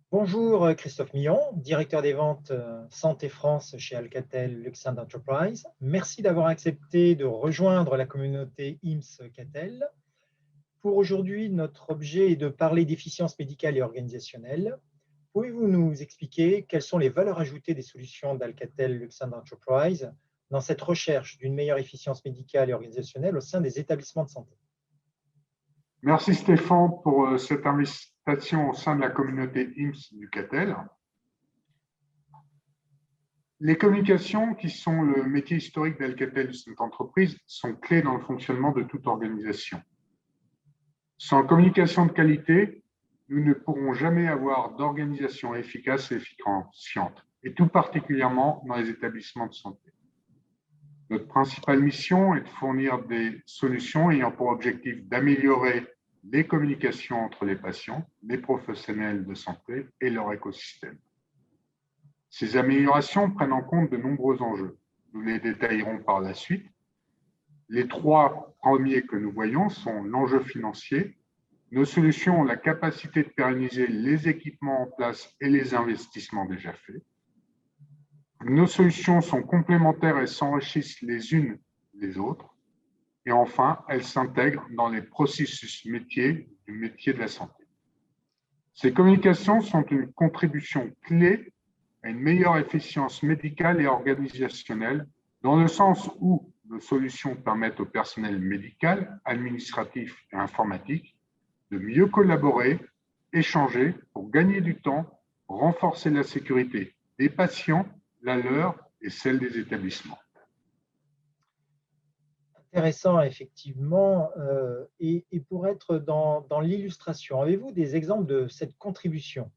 Bonjour Christophe Millon, directeur des ventes Santé France chez Alcatel Lucent Enterprise. Merci d'avoir accepté de rejoindre la communauté IMSS-Catel. Pour aujourd'hui, notre objet est de parler d'efficience médicale et organisationnelle. Pouvez-vous nous expliquer quelles sont les valeurs ajoutées des solutions d'Alcatel Lucent Enterprise dans cette recherche d'une meilleure efficience médicale et organisationnelle au sein des établissements de santé? Merci Stéphane pour cette invitation au sein de la communauté IMSS du Catel. Les communications, qui sont le métier historique d'Alcatel Lucent Enterprise, sont clés dans le fonctionnement de toute organisation. Sans communication de qualité, nous ne pourrons jamais avoir d'organisation efficace et efficiente, et tout particulièrement dans les établissements de santé. Notre principale mission est de fournir des solutions ayant pour objectif d'améliorer les communications entre les patients, les professionnels de santé et leur écosystème. Ces améliorations prennent en compte de nombreux enjeux. Nous les détaillerons par la suite. Les trois premiers que nous voyons sont l'enjeu financier. Nos solutions ont la capacité de pérenniser les équipements en place et les investissements déjà faits. Nos solutions sont complémentaires et s'enrichissent les unes des autres. Et enfin, elles s'intègrent dans les processus métiers du métier de la santé. Ces communications sont une contribution clé à une meilleure efficience médicale et organisationnelle, dans le sens où nos solutions permettent au personnel médical, administratif et informatique de mieux collaborer, échanger pour gagner du temps, renforcer la sécurité des patients, la leur et celle des établissements. Intéressant, effectivement. Et pour être dans l'illustration, avez-vous des exemples de cette contribution?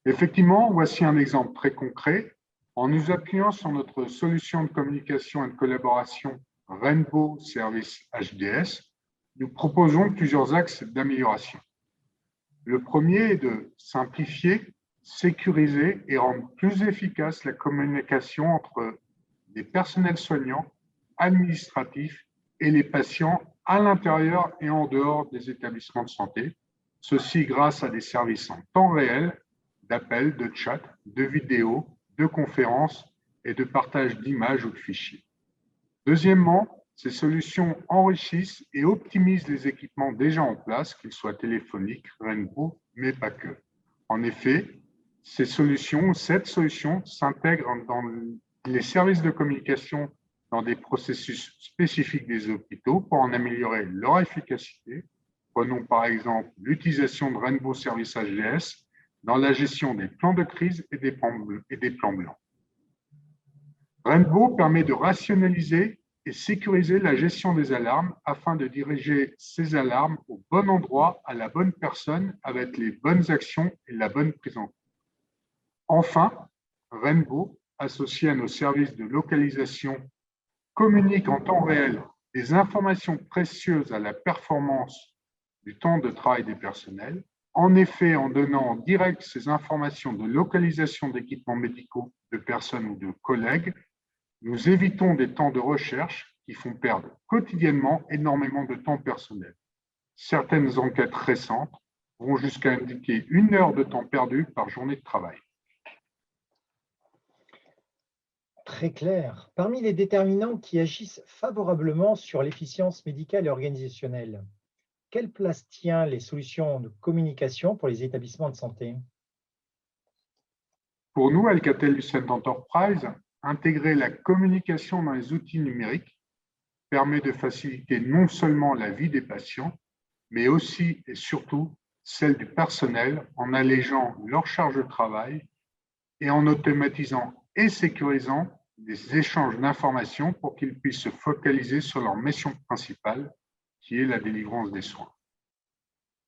Effectivement, voici un exemple très concret. En nous appuyant sur notre solution de communication et de collaboration Rainbow Service HDS, nous proposons plusieurs axes d'amélioration. Le premier est de simplifier, sécuriser et rendre plus efficace la communication entre les personnels soignants, administratifs et les patients à l'intérieur et en dehors des établissements de santé, ceci grâce à des services en temps réel d'appels, de chat, de vidéos, de conférences et de partage d'images ou de fichiers. Deuxièmement, ces solutions enrichissent et optimisent les équipements déjà en place, qu'ils soient téléphoniques, Rainbow, mais pas que. En effet, cette solution s'intègre dans les services de communication dans des processus spécifiques des hôpitaux pour en améliorer leur efficacité. Prenons par exemple l'utilisation de Rainbow Service HDS dans la gestion des plans de crise et des plans blancs. Rainbow permet de rationaliser et sécuriser la gestion des alarmes afin de diriger ces alarmes au bon endroit, à la bonne personne, avec les bonnes actions et la bonne prise en compte. Enfin, Rainbow, associé à nos services de localisation, communique en temps réel des informations précieuses à la performance du temps de travail des personnels. En effet, en donnant en direct ces informations de localisation d'équipements médicaux de personnes ou de collègues, nous évitons des temps de recherche qui font perdre quotidiennement énormément de temps personnel. Certaines enquêtes récentes vont jusqu'à indiquer 1 heure de temps perdu par journée de travail. Très clair. Parmi les déterminants qui agissent favorablement sur l'efficience médicale et organisationnelle, quelle place tient les solutions de communication pour les établissements de santé? Pour nous, Alcatel Lucent Enterprise, intégrer la communication dans les outils numériques permet de faciliter non seulement la vie des patients, mais aussi et surtout celle du personnel en allégeant leur charge de travail et en automatisant et sécurisant des échanges d'informations pour qu'ils puissent se focaliser sur leur mission principale, qui est la délivrance des soins.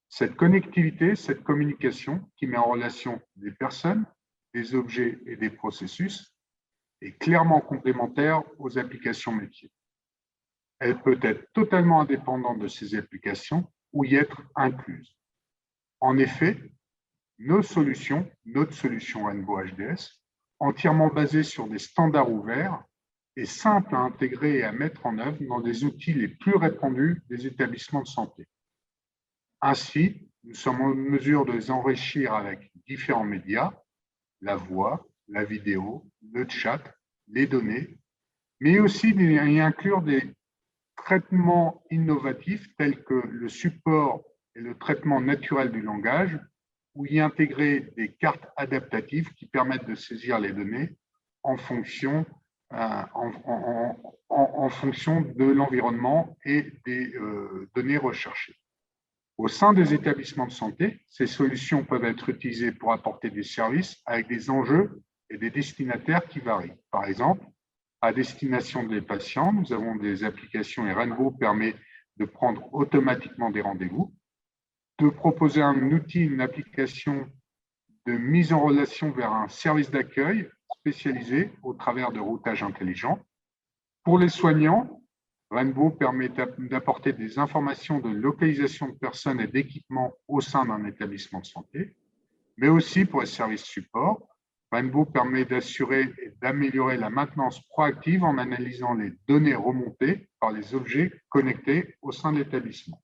Cette connectivité, cette communication qui met en relation des personnes, des objets et des processus est clairement complémentaire aux applications métiers. Elle peut être totalement indépendante de ces applications ou y être incluse. En effet, notre solution Rainbow HDS, entièrement basée sur des standards ouverts, est simple à intégrer et à mettre en œuvre dans des outils les plus répandus des établissements de santé. Ainsi, nous sommes en mesure de les enrichir avec différents médias, la voix, la vidéo, le chat, les données, mais aussi d'y inclure des traitements innovatifs tels que le support et le traitement naturel du langage, ou y intégrer des cartes adaptatives qui permettent de saisir les données en fonction, en fonction de l'environnement et des données recherchées. Au sein des établissements de santé, ces solutions peuvent être utilisées pour apporter des services avec des enjeux et des destinataires qui varient. Par exemple, à destination des patients, nous avons des applications et Rainbow permet de prendre automatiquement des rendez-vous, de proposer un outil, une application de mise en relation vers un service d'accueil spécialisé au travers de routage intelligent. Pour les soignants, Rainbow permet d'apporter des informations de localisation de personnes et d'équipements au sein d'un établissement de santé, mais aussi pour les services support. Rainbow permet d'assurer et d'améliorer la maintenance proactive en analysant les données remontées par les objets connectés au sein de l'établissement.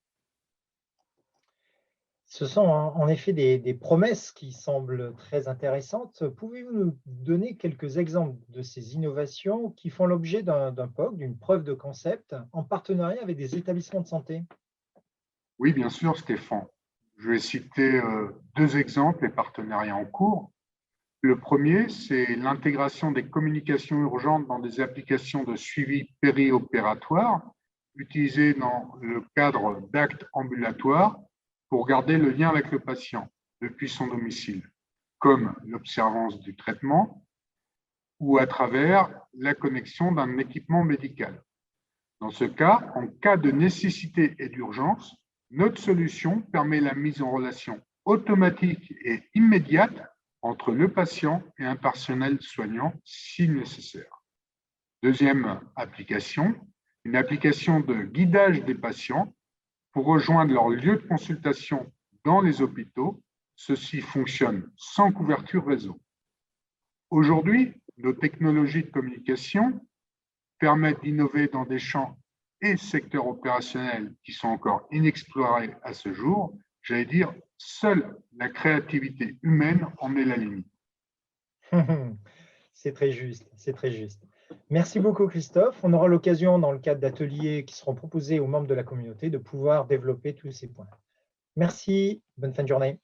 Ce sont en effet des promesses qui semblent très intéressantes. Pouvez-vous nous donner quelques exemples de ces innovations qui font l'objet d'un POC, d'une preuve de concept, en partenariat avec des établissements de santé? Oui, bien sûr, Stéphane. Je vais citer deux exemples et partenariats en cours. Le premier, c'est l'intégration des communications urgentes dans des applications de suivi périopératoire utilisées dans le cadre d'actes ambulatoires pour garder le lien avec le patient depuis son domicile, comme l'observance du traitement ou à travers la connexion d'un équipement médical. Dans ce cas, en cas de nécessité et d'urgence, notre solution permet la mise en relation automatique et immédiate entre le patient et un personnel soignant si nécessaire. Deuxième application, une application de guidage des patients pour rejoindre leur lieu de consultation dans les hôpitaux. Ceci fonctionne sans couverture réseau. Aujourd'hui, nos technologies de communication permettent d'innover dans des champs et secteurs opérationnels qui sont encore inexplorés à ce jour. J'allais dire, seule la créativité humaine en est la limite. C'est très juste, c'est très juste. Merci beaucoup Christophe. On aura l'occasion dans le cadre d'ateliers qui seront proposés aux membres de la communauté de pouvoir développer tous ces points. Merci, bonne fin de journée.